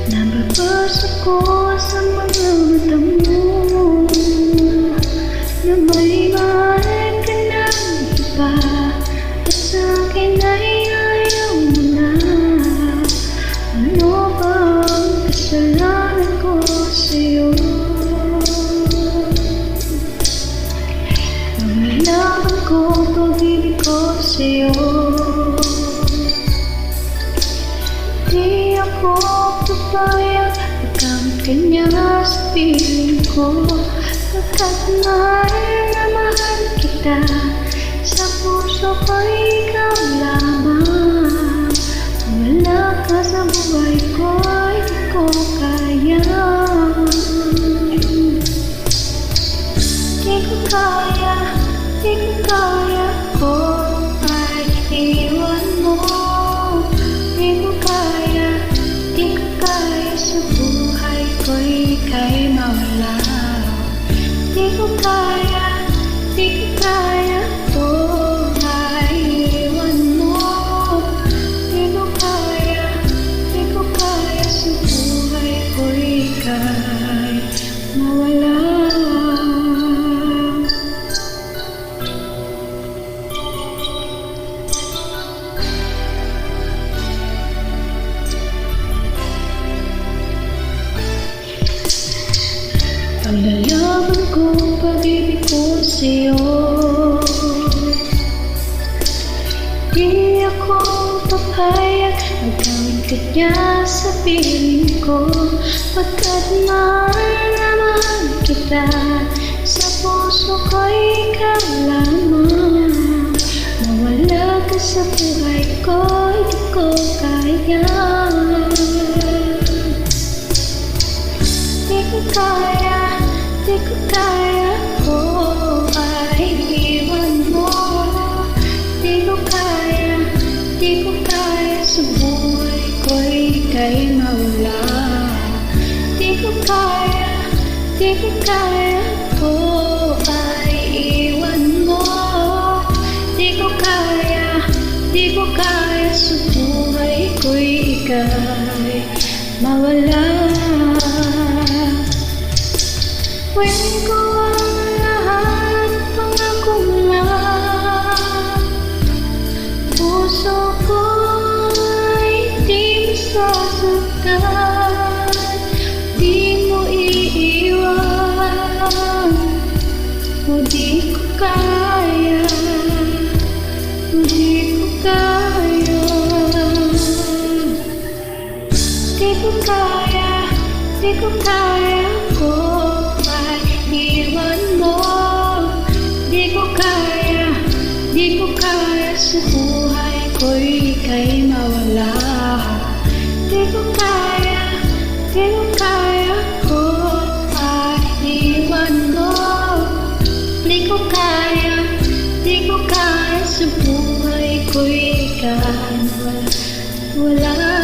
Nababasa ko sa mga mata mo na may mahal ka ng iba, at sa'kin ay ayaw mo na. Ano bang kasalanan ko sa'yo? Nangalaban ko pag-ibig ko sa'yo. Di ako papayag pagkamit ka niya sa piling ko, pagkat mahal na mahal kita. Sa puso ko ikaw lamang. Wala ka sa buhay ko, hindi ko kaya. Di ko kaya, di ko kaya ko ay iwan mo. Di ko kaya, di ko kaya sa buhay ko ika'y mawala. Di ko kaya, di ko kaya to ay iwan mo. Di ko kaya, di ko kaya sa buhay ko ika'y mawala. Paglalaban ko pag-ibig ko sa'yo, di ako papayag magkawin ka niya sa piling ko, pagkat mahal na mahal kita. Sa puso ko ikaw lamang. Mawala ka sa buhay ko, hindi ko kaya. Di ko kaya, di ko kaya ko ay iwan mo. Di ko kaya, di ko kaya sa buhay ko ika'y mawala. Di ko kaya, di ko kaya ko ay iwan mo. Di ko kaya, di ko kaya sa buhay ko ika'y mawala. When ko ang lahat, pangako mo lang. Puso ko'y di masasaktan, di mo iiwan. O di ko kaya, o di ko kaya. Di ko kaya, di ko kaya ko iwan mo. Di ko kaya, di ko kaya sa buhay ko ika'y mawala. Di ko kaya, di ko kaya ko ay iwan mo. Di ko kaya, di ko kaya sa buhay ko ika'y mawala.